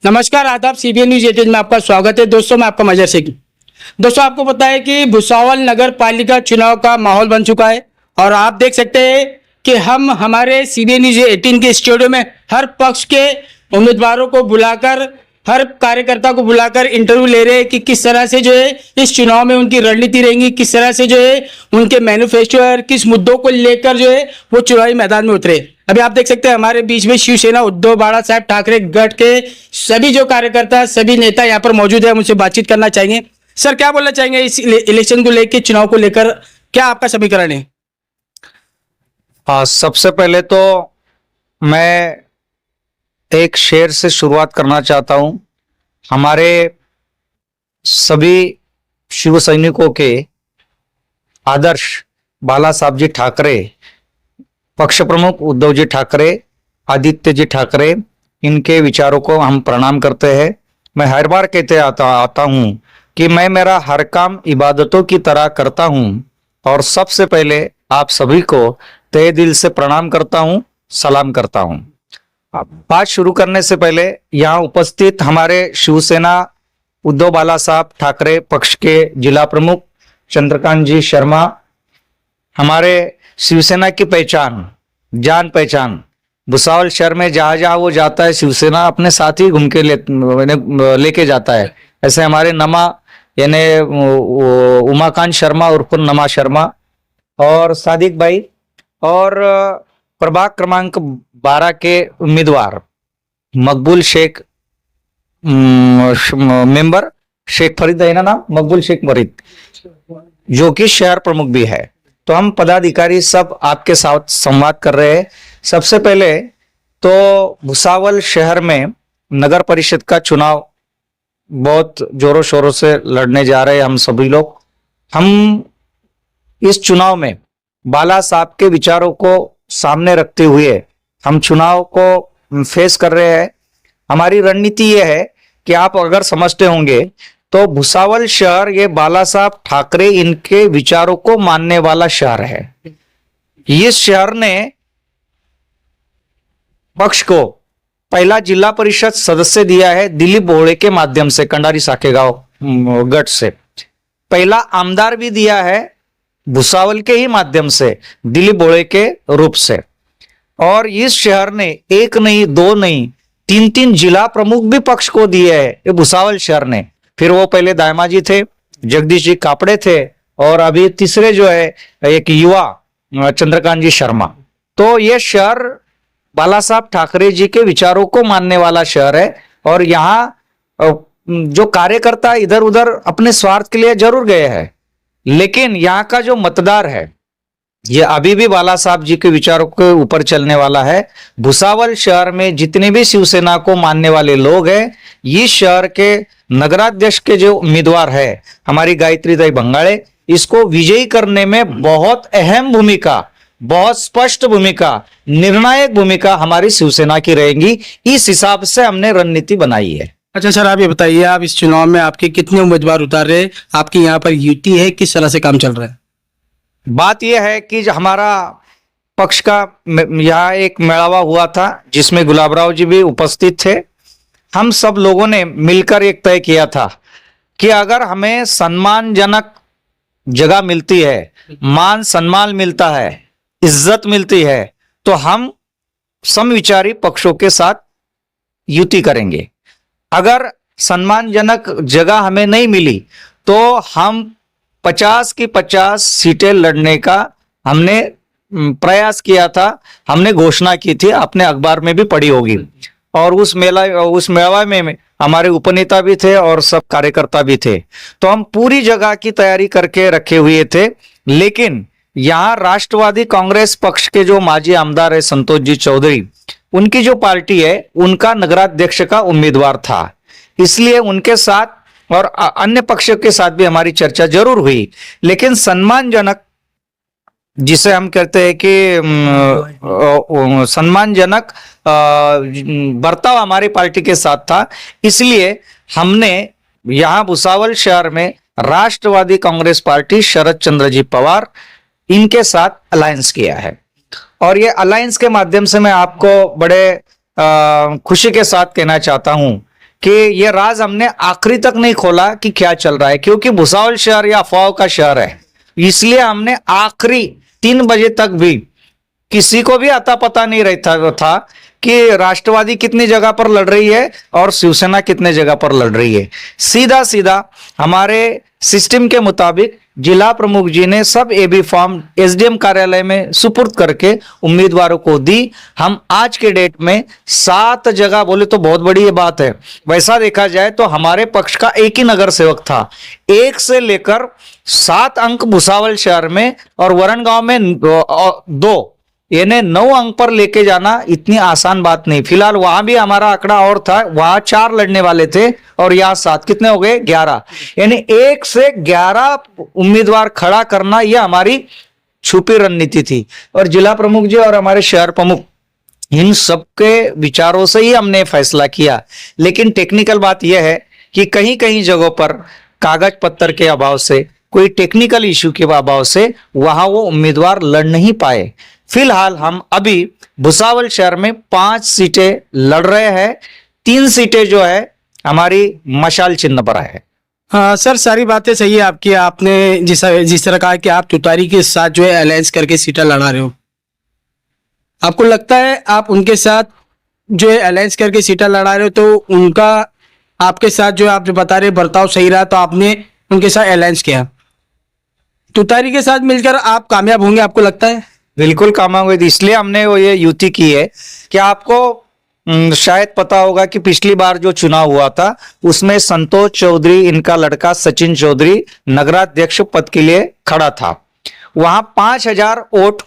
नमस्कार, आदाब। CBN news 18 में आपका स्वागत है। दोस्तों, मैं आपका मजहर शेख। दोस्तों, आपको पता है कि भुसावल नगर पालिका चुनाव का माहौल बन चुका है और आप देख सकते हैं कि हम हमारे सीबीएन न्यूज 18 के स्टूडियो में हर पक्ष के उम्मीदवारों को बुलाकर, हर कार्यकर्ता को बुलाकर इंटरव्यू ले रहे हैं कि किस तरह से जो है इस चुनाव में उनकी रणनीति रहेंगी, किस तरह से जो है उनके मैनिफेस्टो और किस मुद्दों को लेकर जो है वो चुनावी मैदान में उतरे। अभी आप देख सकते हैं हमारे बीच में शिवसेना उद्धव बाला साहब ठाकरे गठ के सभी जो कार्यकर्ता, सभी नेता यहाँ पर मौजूद है। हम उनसे बातचीत करना चाहेंगे। सर, क्या बोलना चाहेंगे इस इलेक्शन को लेकर, चुनाव को लेकर क्या आपका समीकरण है? सबसे पहले तो मैं एक शेर से शुरुआत करना चाहता हूं। हमारे सभी शिव सैनिकों के आदर्श बाला साहब जी ठाकरे, पक्ष प्रमुख उद्धव जी ठाकरे, आदित्य जी ठाकरे, इनके विचारों को हम प्रणाम करते हैं। मैं हर बार कहते आता हूं कि मैं मेरा हर काम इबादतों की तरह करता हूं और सबसे पहले आप सभी को तहे दिल से प्रणाम करता हूं, सलाम करता हूं। बात शुरू करने से पहले यहाँ उपस्थित हमारे शिवसेना उद्धव बाला साहब ठाकरे पक्ष के जिला प्रमुख चंद्रकांत जी शर्मा, हमारे शिवसेना की पहचान, जान पहचान, भुसावल शहर में जहां जहां वो जाता है शिवसेना अपने साथ ही घूम के लेके जाता है। ऐसे हमारे नमा यानी उमाकांत शर्मा उर्फ नमा शर्मा और सादिक भाई और प्रभाग क्रमांक 12 के उम्मीदवार मकबूल शेख, मेंबर शेख फरीद है ना नाम, मकबूल शेख फरीद, जो कि शहर प्रमुख भी है। तो हम पदाधिकारी सब आपके साथ संवाद कर रहे हैं। सबसे पहले तो भुसावल शहर में नगर परिषद का चुनाव बहुत जोरों शोरों से लड़ने जा रहे हैं हम सभी लोग। हम इस चुनाव में बाला साहब के विचारों को सामने रखते हुए हम चुनाव को फेस कर रहे हैं। हमारी रणनीति यह है कि आप अगर समझते होंगे तो भुसावल शहर ये बाला साहब ठाकरे इनके विचारों को मानने वाला शहर है। इस शहर ने पक्ष को पहला जिला परिषद सदस्य दिया है दिलीप भोड़े के माध्यम से, कंडारी साकेगांव गढ़ से। पहला आमदार भी दिया है भुसावल के ही माध्यम से, दिलीप भोड़े के रूप से। और इस शहर ने एक नहीं, दो नहीं, तीन जिला प्रमुख भी पक्ष को दिए है ये भुसावल शहर ने। फिर वो पहले दायमा जी थे, जगदीश जी कापड़े थे और अभी तीसरे जो है एक युवा चंद्रकांत जी शर्मा। तो ये शहर बाला साहब ठाकरे जी के विचारों को मानने वाला शहर है। और यहाँ जो कार्यकर्ता इधर उधर अपने स्वार्थ के लिए जरूर गए हैं, लेकिन यहाँ का जो मतदार है ये अभी भी बाला साहब जी के विचारों के ऊपर चलने वाला है। भुसावल शहर में जितने भी शिवसेना को मानने वाले लोग हैं, इस शहर के नगराध्यक्ष के जो उम्मीदवार है हमारी गायत्री दाई बंगाड़े, इसको विजयी करने में बहुत अहम भूमिका, बहुत स्पष्ट भूमिका, निर्णायक भूमिका हमारी शिवसेना की रहेगी। इस हिसाब से हमने रणनीति बनाई है। अच्छा सर, आप ये बताइए, आप इस चुनाव में आपके कितने उम्मीदवार उतार रहे हैं? आपकी यहाँ पर युति है, किस तरह से काम चल रहा है? बात यह है कि हमारा पक्ष का यहाँ एक मेळावा हुआ था जिसमें गुलाबराव जी भी उपस्थित थे। हम सब लोगों ने मिलकर एक तय किया था कि अगर हमें सम्मानजनक जगह मिलती है, मान सम्मान मिलता है, इज्जत मिलती है, तो हम समविचारी पक्षों के साथ युति करेंगे। अगर सम्मानजनक जगह हमें नहीं मिली तो हम 50 की 50 सीटें लड़ने का हमने प्रयास किया था, हमने घोषणा की थी, आपने अखबार में भी पढ़ी होगी। और उस मेला में हमारे उपनेता भी थे और सब कार्यकर्ता भी थे। तो हम पूरी जगह की तैयारी करके रखे हुए थे। लेकिन यहाँ राष्ट्रवादी कांग्रेस पक्ष के जो माजी आमदार है संतोष जी चौधरी, उनकी जो पार्टी है उनका नगराध्यक्ष का उम्मीदवार था, इसलिए उनके साथ और अन्य पक्षों के साथ भी हमारी चर्चा जरूर हुई। लेकिन सम्मानजनक, जिसे हम कहते हैं कि सम्मानजनक बर्ताव हमारी पार्टी के साथ था, इसलिए हमने यहाँ भुसावल शहर में राष्ट्रवादी कांग्रेस पार्टी शरद चंद्र जी पवार इनके साथ अलायंस किया है। और ये अलायंस के माध्यम से मैं आपको बड़े खुशी के साथ कहना चाहता हूं कि ये राज हमने आखिरी तक नहीं खोला कि क्या चल रहा है, क्योंकि भुसावल शहर या अफवाहों का शहर है, इसलिए हमने आखिरी 3 बजे तक भी किसी को भी अता पता नहीं रहता था कि राष्ट्रवादी कितनी जगह पर लड़ रही है और शिवसेना कितने जगह पर लड़ रही है। सीधा सीधा हमारे सिस्टम के मुताबिक जिला प्रमुख जी ने सब एबी फॉर्म एसडीएम कार्यालय में सुपुर्द करके उम्मीदवारों को दी। हम आज के डेट में 7 जगह, बोले तो बहुत बड़ी ये बात है, वैसा देखा जाए तो हमारे पक्ष का एक ही नगर सेवक था। 1 से लेकर 7 अंक भुसावल शहर में और वरण गांव में 2, यानी 9 अंक पर लेके जाना इतनी आसान बात नहीं। फिलहाल वहां भी हमारा आंकड़ा और था, वहां 4 लड़ने वाले थे और यहाँ 7, कितने हो गए 11, यानी 1 से 11 उम्मीदवार खड़ा करना यह हमारी छुपी रणनीति थी। और जिला प्रमुख जी और हमारे शहर प्रमुख इन सबके विचारों से ही हमने फैसला किया। लेकिन टेक्निकल बात यह है कि कहीं कहीं जगहों पर कागज पत्थर के अभाव से, कोई टेक्निकल इश्यू के अभाव से वहां वो उम्मीदवार लड़ नहीं पाए। फिलहाल हम अभी भुसावल शहर में 5 सीटें लड़ रहे हैं। 3 सीटें जो है हमारी मशाल चिन्ह पर है। हाँ सर, सारी बातें सही है आपकी। आपने जिस तरह कहा कि आप तुतारी के साथ जो है अलायंस करके सीटें लड़ा रहे हो, आपको लगता है आप उनके साथ जो है अलायंस करके सीटें लड़ा रहे हो तो उनका आपके साथ जो आप जो बता रहे बर्ताव सही रहा तो आपने उनके साथ अलायंस किया। तुतारी के साथ मिलकर आप कामयाब होंगे, आपको लगता है? बिल्कुल कामयाब हुए, इसलिए हमने वो ये युति की है कि आपको शायद पता होगा कि पिछली बार जो चुनाव हुआ था उसमें संतोष चौधरी, इनका लड़का सचिन चौधरी नगराध्यक्ष पद के लिए खड़ा था। वहां 5000 वोट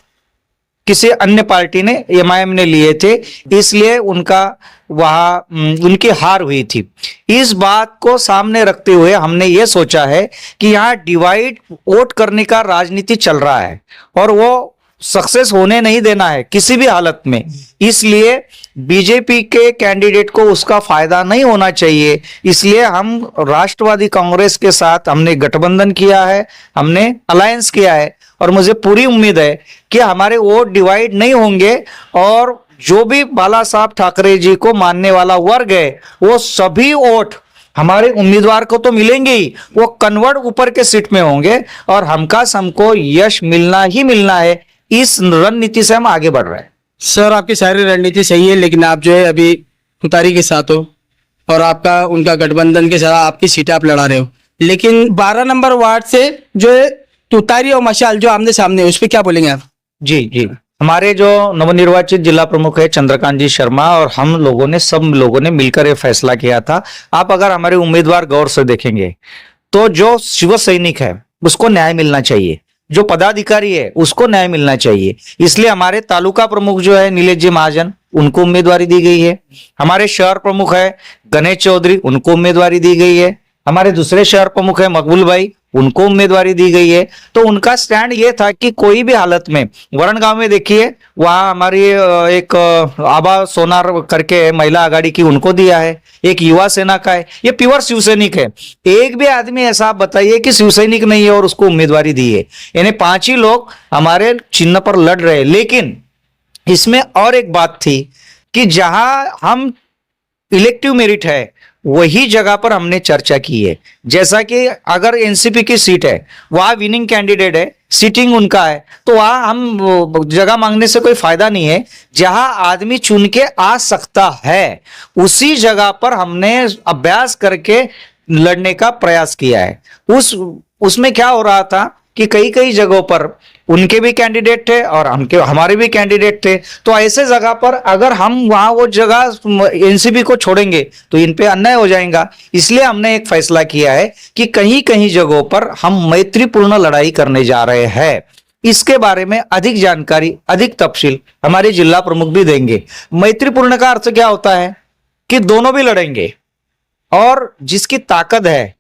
किसी अन्य पार्टी ने, एमआईएम ने लिए थे, इसलिए उनका वहां उनकी हार हुई थी। इस बात को सामने रखते हुए हमने ये सोचा है कि यहाँ डिवाइड वोट करने का राजनीति चल रहा है और वो सक्सेस होने नहीं देना है किसी भी हालत में। इसलिए बीजेपी के कैंडिडेट को उसका फायदा नहीं होना चाहिए, इसलिए हम राष्ट्रवादी कांग्रेस के साथ हमने गठबंधन किया है, हमने अलायंस किया है और मुझे पूरी उम्मीद है कि हमारे वोट डिवाइड नहीं होंगे और जो भी बाला साहब ठाकरे जी को मानने वाला वर्ग है वो सभी वोट हमारे उम्मीदवार को तो मिलेंगे ही, वो कन्वर्ट ऊपर के सीट में होंगे और हमको यश मिलना ही मिलना है। इस रणनीति से हम आगे बढ़ रहे हैं। सर, आपकी सारी रणनीति सही है, लेकिन आप जो है अभी तुतारी के साथ हो और आपका उनका गठबंधन के साथ आपकी सीटें आप लड़ा रहे हो, लेकिन 12 नंबर वार्ड से जो है तुतारी और मशाल जो आमने सामने है उस पर क्या बोलेंगे आप? जी, हमारे जो नवनिर्वाचित जिला प्रमुख है चंद्रकांत जी शर्मा और हम लोगों ने, सब लोगों ने मिलकर ये फैसला किया था। आप अगर हमारे उम्मीदवार गौर से देखेंगे तो जो शिव सैनिक है उसको न्याय मिलना चाहिए, जो पदाधिकारी है उसको न्याय मिलना चाहिए, इसलिए हमारे तालुका प्रमुख जो है नीलेश जी महाजन, उनको उम्मीदवारी दी गई है। हमारे शहर प्रमुख है गणेश चौधरी, उनको उम्मीदवारी दी गई है। हमारे दूसरे शहर प्रमुख है मकबूल भाई, उनको उम्मीदवारी दी गई है। तो उनका स्टैंड ये था कि कोई भी हालत में, वरण गांव में देखिए वहां हमारी एक आभा सोनार करके महिला आघाड़ी की, उनको दिया है। एक युवा सेना का है, ये प्योर शिवसैनिक है। एक भी आदमी ऐसा आप बताइए कि शिवसैनिक नहीं है और उसको उम्मीदवारी दी है। यानी 5 ही लोग हमारे चिन्ह पर लड़ रहे हैं। लेकिन इसमें और एक बात थी कि जहां हम इलेक्टिव मेरिट है वही जगह पर हमने चर्चा की है। जैसा कि अगर एनसीपी की सीट है, वहां विनिंग कैंडिडेट है, सीटिंग उनका है, तो वहां हम जगह मांगने से कोई फायदा नहीं है। जहां आदमी चुन के आ सकता है उसी जगह पर हमने अभ्यास करके लड़ने का प्रयास किया है। उसमें क्या हो रहा था कि कई जगहों पर उनके भी कैंडिडेट थे और हमारे भी कैंडिडेट थे। तो ऐसे जगह पर अगर हम वहां वो जगह एनसीपी को छोड़ेंगे तो इन पे अन्याय हो जाएगा। इसलिए हमने एक फैसला किया है कि कहीं जगहों पर हम मैत्रीपूर्ण लड़ाई करने जा रहे हैं। इसके बारे में अधिक जानकारी, अधिक तफसील हमारे जिला प्रमुख भी देंगे। मैत्रीपूर्ण का अर्थ क्या होता है कि दोनों भी लड़ेंगे और जिसकी ताकत है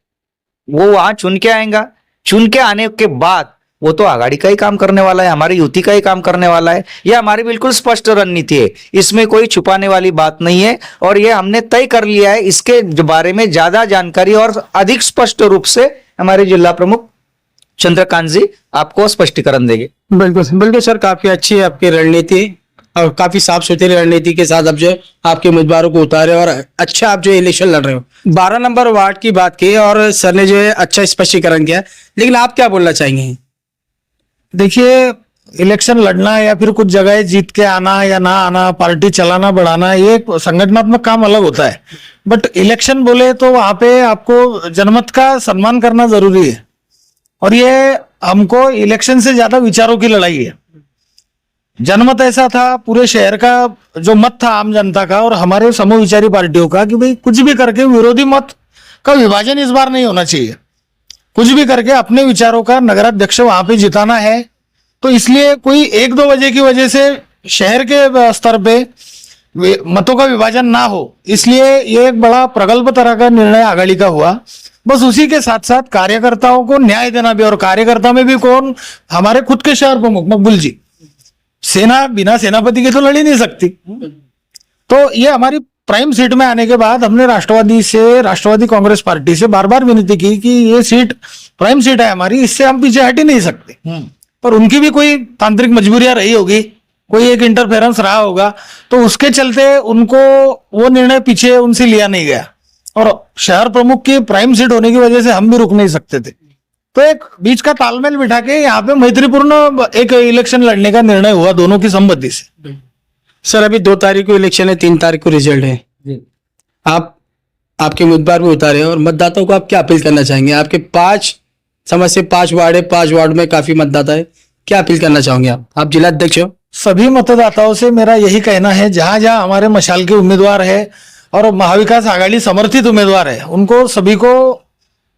वो वहां चुन के आएगा। चुन के आने के बाद वो तो आघाड़ी का ही काम करने वाला है, हमारी युति का ही काम करने वाला है। यह हमारी बिल्कुल स्पष्ट रणनीति है, इसमें कोई छुपाने वाली बात नहीं है और ये हमने तय कर लिया है। इसके बारे में ज्यादा जानकारी और अधिक स्पष्ट रूप से हमारे जिला प्रमुख चंद्रकांत जी आपको स्पष्टीकरण देंगे। बिल्कुल बिल्कुल सर, काफी अच्छी है आपकी रणनीति और काफी साफ सुथरी रणनीति के साथ अब जो है आपके उम्मीदवारों को उतारे और अच्छा आप जो इलेक्शन लड़ रहे हो। 12 नंबर वार्ड की बात की और सर ने जो है अच्छा स्पष्टीकरण किया, लेकिन आप क्या बोलना चाहेंगे? देखिए, इलेक्शन लड़ना या फिर कुछ जगह जीत के आना या ना आना, पार्टी चलाना बढ़ाना, ये एक संगठनात्मक काम अलग होता है। बट इलेक्शन बोले तो वहां पे आपको जनमत का सम्मान करना जरूरी है, और ये हमको इलेक्शन से ज्यादा विचारों की लड़ाई है। जनमत ऐसा था, पूरे शहर का जो मत था आम जनता का और हमारे समविचारी पार्टियों का, कि भाई कुछ भी करके विरोधी मत का विभाजन इस बार नहीं होना चाहिए। कुछ भी करके अपने विचारों का नगराध्यक्ष वहां पे जिताना है। तो इसलिए कोई 1-2 वजह से शहर के स्तर पे मतों का विभाजन ना हो, इसलिए ये एक बड़ा प्रगल्भ तरह का निर्णय आघाड़ी का हुआ। बस उसी के साथ साथ कार्यकर्ताओं को न्याय देना भी, और कार्यकर्ता में भी कौन, हमारे खुद के शहर प्रमुख मकबूल जी। सेना बिना सेनापति के तो लड़ ही नहीं सकती। तो ये हमारी प्राइम सीट में आने के बाद हमने राष्ट्रवादी कांग्रेस पार्टी से बार बार विनती की कि ये सीट प्राइम सीट है हमारी, इससे हम पीछे हट ही नहीं सकते। पर उनकी भी कोई तांत्रिक मजबूरियां रही होगी, कोई एक इंटरफेरेंस रहा होगा, तो उसके चलते उनको वो निर्णय पीछे उनसे लिया नहीं गया, और शहर प्रमुख की प्राइम सीट होने की वजह से हम भी रुक नहीं सकते थे। तो एक बीच का तालमेल बिठा के यहाँ पे मैत्रीपूर्ण एक इलेक्शन लड़ने का निर्णय हुआ दोनों की सम्मति से। सर अभी 2 तारीख को इलेक्शन है, 3 तारीख को रिजल्ट है। आपके उम्मीदवार भी उतारे और मतदाताओं को आप क्या अपील करना चाहेंगे? आपके 5 वार्ड है, 5 वार्ड में काफी मतदाता है, क्या अपील करना चाहोगे आप जिला अध्यक्ष हो? सभी मतदाताओं से मेरा यही कहना है, जहां जहां हमारे मशाल के उम्मीदवार है और महाविकास आघाड़ी समर्थित उम्मीदवार है, उनको सभी को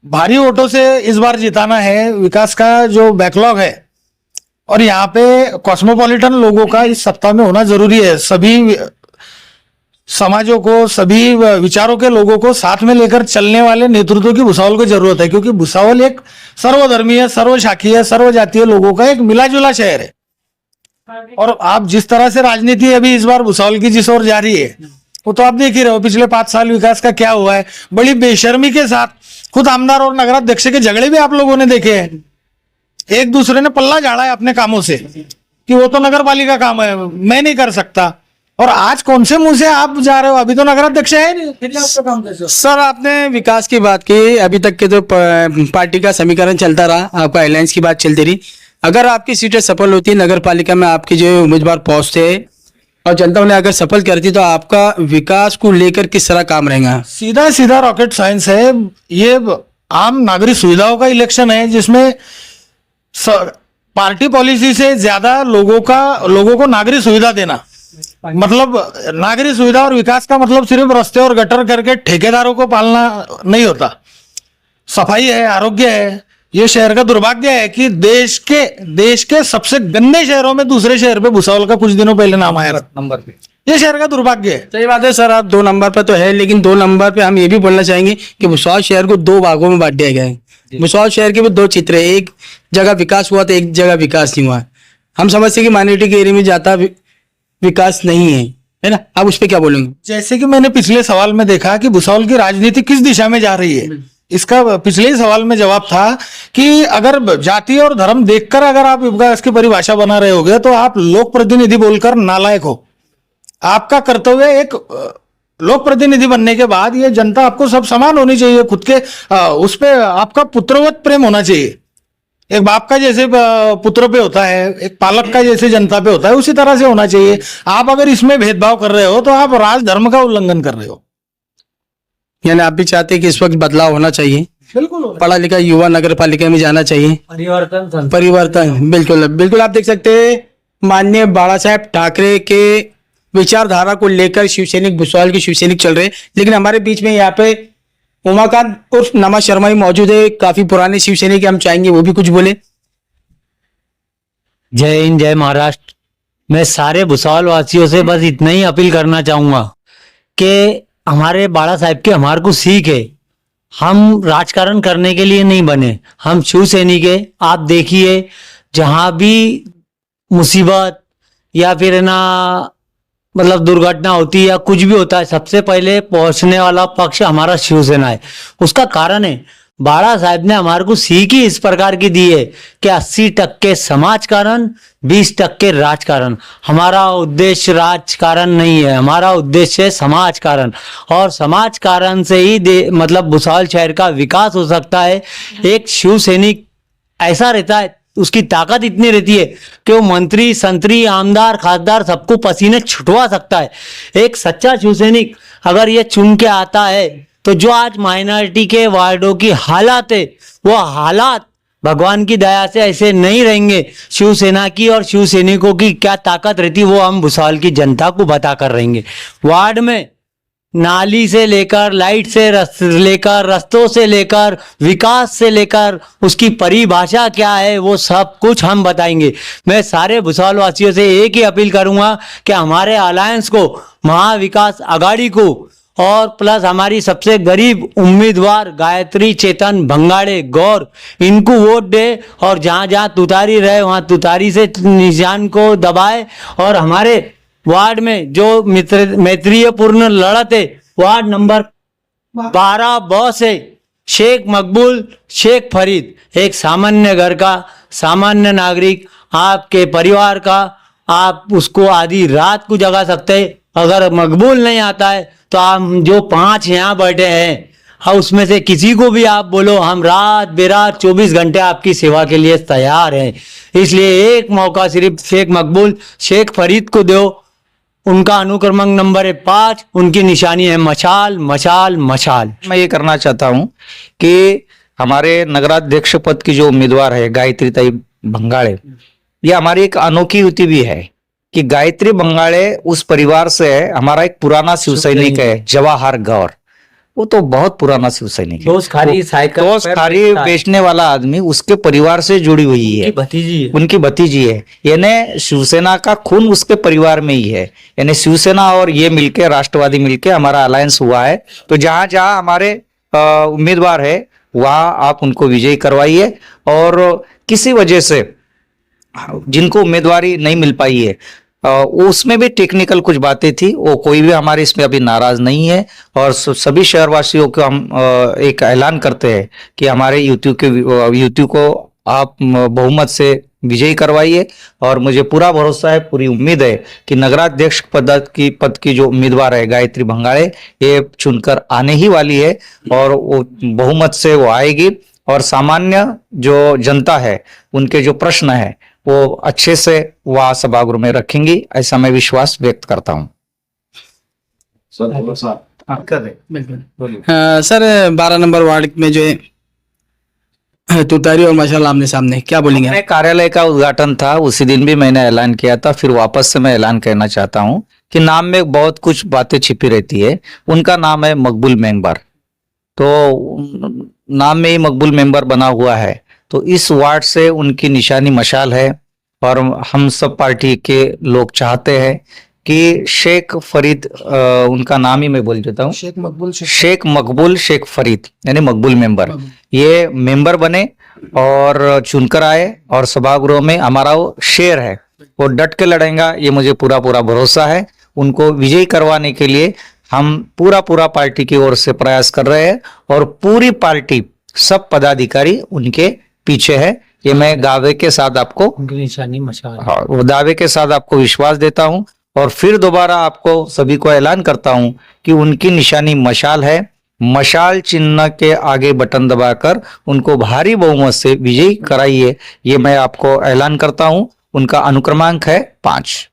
भारी वोटों से इस बार जिताना है। विकास का जो बैकलॉग है, और यहाँ पे कॉस्मोपॉलिटन लोगों का इस सप्ताह में होना जरूरी है। सभी समाजों को, सभी विचारों के लोगों को साथ में लेकर चलने वाले नेतृत्व की भुसावल को जरूरत है, क्योंकि भुसावल एक सर्वधर्मीय, सर्वशाखीय, सर्वजातीय लोगों का एक मिलाजुला शहर है। और आप जिस तरह से राजनीति अभी इस बार भुसावल की जिस ओर जा रही है, वो तो आप देख ही रहे हो। पिछले 5 साल विकास का क्या हुआ है, बड़ी बेशर्मी के साथ खुद आमदार और नगराध्यक्ष के झगड़े भी आप लोगों ने देखे हैं। एक दूसरे ने पल्ला झाड़ा है अपने कामों से कि वो तो नगर पालिका काम है, मैं नहीं कर सकता। और आज कौन से मुंह से आप जा रहे हो? अभी तो नगराध्यक्ष है नहीं, फिर आपका काम कैसे? सर आपने विकास की बात की, अभी तक के तो पार्टी का समीकरण चलता रहा, आपका अलायंस की बात चलती रही। अगर आपकी सीटें सफल होती, नगर पालिका में आपके जो उम्मीदवार पहुंचते और जनता उन्हें अगर सफल करती, तो आपका विकास को लेकर किस तरह काम रहेगा? सीधा सीधा रॉकेट साइंस है। ये आम नागरिक सुविधाओं का इलेक्शन है, जिसमें पार्टी पॉलिसी से ज्यादा लोगों को नागरिक सुविधा देना। मतलब नागरिक सुविधा और विकास का मतलब सिर्फ रास्ते और गटर करके ठेकेदारों को पालना नहीं होता। सफाई है, आरोग्य है। ये शहर का दुर्भाग्य है कि देश के सबसे गंदे शहरों में दूसरे शहर पे भुसावल का कुछ दिनों पहले नाम आया नंबर पे। ये शहर का दुर्भाग्य है। सही बात है सर, आप 2 नंबर पर तो है, लेकिन 2 नंबर पे हम ये भी बोलना चाहेंगे कि भुसावल शहर को 2 भागों में बांट दिया गया है। भुसावल शहर के भी 2 चित्र है, एक जगह विकास हुआ तो एक जगह विकास नहीं हुआ। हम समझते हैं कि माइनॉरिटी के एरिया में जाता विकास नहीं है ना? आप उस पर क्या बोलेंगे? जैसे कि मैंने पिछले सवाल में देखा कि भुसावल की राजनीति किस दिशा में जा रही है, इसका पिछले ही सवाल में जवाब था कि अगर जाति और धर्म देखकर अगर आप विकास की परिभाषा बना रहे होगे, तो आप लोक प्रतिनिधि बोलकर नालायक हो। आपका कर्तव्य एक लोक प्रतिनिधि बनने के बाद ये जनता आपको सब समान होनी चाहिए। खुद के उस पे आपका पुत्रवत प्रेम होना चाहिए। एक बाप का जैसे पुत्र पे होता है, एक पालक का जैसे जनता पे होता है, उसी तरह से होना चाहिए। आप अगर इसमें भेदभाव कर रहे हो, तो आप राजधर्म का उल्लंघन कर रहे हो। यानी आप भी चाहते हैं कि इस वक्त बदलाव होना चाहिए, बिल्कुल पढ़ा लिखा युवा नगर पालिका में जाना चाहिए, परिवर्तन। बिल्कुल बिल्कुल, आप देख सकते हैं माननीय बाला साहेब ठाकरे के विचारधारा को लेकर शिवसैनिक, भुसावल के शिवसैनिक चल रहे हैं। लेकिन हमारे बीच में यहाँ पे उमाकांत उर्फ नमा शर्मा ही मौजूद है, काफी पुराने शिवसैनिक, हम चाहेंगे वो भी कुछ बोले। जय हिंद, जय महाराष्ट्र। मैं सारे भुसावल वासियों से बस इतना ही अपील करना चाहूंगा कि हमारे बाला साहब की हमारे को सीख है। हम राजकारण करने के लिए नहीं बने, हम शिव सैनिक है। आप देखिए, जहां भी मुसीबत या फिर ना मतलब दुर्घटना होती है या कुछ भी होता है, सबसे पहले पहुंचने वाला पक्ष हमारा शिवसेना है। उसका कारण है, बाड़ा साहब ने हमारे को सीख ही इस प्रकार की दी है कि 80% समाजकारण, 20% राजकारण। हमारा उद्देश्य राजकारण नहीं है, हमारा उद्देश्य है समाजकारण, और समाजकारण से ही मतलब भुसावल शहर का विकास हो सकता है। एक शिव सैनिक ऐसा रहता है, उसकी ताकत इतनी रहती है कि वो मंत्री, संतरी, आमदार, खासदार सबको पसीने छुटवा सकता है। एक सच्चा शिव सैनिक अगर ये चुन के आता है तो जो आज माइनॉरिटी के वार्डों की हालात है, वो हालात भगवान की दया से ऐसे नहीं रहेंगे। शिवसेना की और शिव सैनिकों की क्या ताकत रहती, वो हम भुसावल की जनता को बता कर रहेंगे। वार्ड में नाली से लेकर, लाइट से लेकर, रस्तों से लेकर, विकास से लेकर, उसकी परिभाषा क्या है, वो सब कुछ हम बताएंगे। मैं सारे भुसावल वासियों से एक ही अपील करूंगा कि हमारे अलायंस को, महाविकास आघाड़ी को, और प्लस हमारी सबसे गरीब उम्मीदवार गायत्री चेतन भंगाड़े गौर, इनको वोट दे, और जहां जहां तुतारी रहे वहां तुतारी से निशान को दबाए। और हमारे वार्ड में जो मैत्रीयपूर्ण लड़त है, वार्ड नंबर 12 ब से शेख मकबूल, शेख फरीद, एक सामान्य घर का सामान्य नागरिक, आपके परिवार का, आप उसको आधी रात को जगा सकते हैं। अगर मकबूल नहीं आता है तो आप जो 5 यहाँ बैठे हैं, हाँ, उसमें से किसी को भी आप बोलो, हम रात बेरात 24 घंटे आपकी सेवा के लिए तैयार हैं। इसलिए एक मौका सिर्फ शेख मकबूल, शेख फरीद को दो। उनका अनुक्रमांक नंबर है 5, उनकी निशानी है मशाल मशाल मशाल। मैं ये करना चाहता हूं कि हमारे नगराध्यक्ष पद की जो उम्मीदवार है गायत्री ताई भंगाड़े, ये हमारी एक अनोखी युति भी है कि गायत्री भंगाड़े उस परिवार से है। हमारा एक पुराना शिव सैनिक है जवाहर गौर, वो तो बहुत पुराना शिव सैनिक है। दोस्त खारी साइकिल, दोस्त खारी बेचने वाला आदमी उसके परिवार से जुड़ी हुई है, भतीजी है, उनकी भतीजी है। यानी शिवसेना का खून उसके परिवार में ही है। यानी शिवसेना और ये मिलके, राष्ट्रवादी मिलके हमारा अलायंस हुआ है। तो जहां जहां हमारे उम्मीदवार है वहां आप उनको विजयी करवाइए। और किसी वजह से जिनको उम्मीदवारी नहीं मिल पाई है, उसमें भी टेक्निकल कुछ बातें थी, वो कोई भी हमारे इसमें अभी नाराज नहीं है। और सभी शहरवासियों को हम एक ऐलान करते हैं कि हमारे युति को आप बहुमत से विजयी करवाइए। और मुझे पूरा भरोसा है, पूरी उम्मीद है कि नगराध्यक्ष पद की जो उम्मीदवार है गायत्री भंगाड़े, ये चुनकर आने ही वाली है और वो बहुमत से वो आएगी। और सामान्य जो जनता है, उनके जो प्रश्न है वो अच्छे से वह सभागृह में रखेंगी, ऐसा मैं विश्वास व्यक्त करता हूं। बिल्कुल सर, 12 नंबर वार्ड में जो है तुतारी और मशाल आमने सामने, क्या बोलेंगे? अपने कार्यालय का उद्घाटन था, उसी दिन भी मैंने ऐलान किया था, फिर वापस से मैं ऐलान करना चाहता हूं कि नाम में बहुत कुछ बातें छिपी रहती है। उनका नाम है मकबूल मेंबर, तो नाम में ही मकबूल मेंबर बना हुआ है। तो इस वार्ड से उनकी निशानी मशाल है। और हम सब पार्टी के लोग चाहते हैं कि शेख फरीद, उनका नाम ही मैं बोल देता हूँ, शेख मकबूल शेख फरीद, यानी मकबूल मेंबर, ये मेंबर बने और चुनकर आए। और सभागृह में हमारा वो शेर है, वो डट के लड़ेगा, ये मुझे पूरा भरोसा है। उनको विजयी करवाने के लिए हम पूरा पार्टी की ओर से प्रयास कर रहे हैं। और पूरी पार्टी, सब पदाधिकारी उनके पीछे है। ये मैं दावे के साथ आपको, निशानी मशाल, हाँ, वो दावे के साथ आपको विश्वास देता हूं। और फिर दोबारा आपको सभी को ऐलान करता हूं कि उनकी निशानी मशाल है। मशाल चिन्ह के आगे बटन दबाकर उनको भारी बहुमत से विजयी कराइए, ये मैं आपको ऐलान करता हूं। उनका अनुक्रमांक है 5।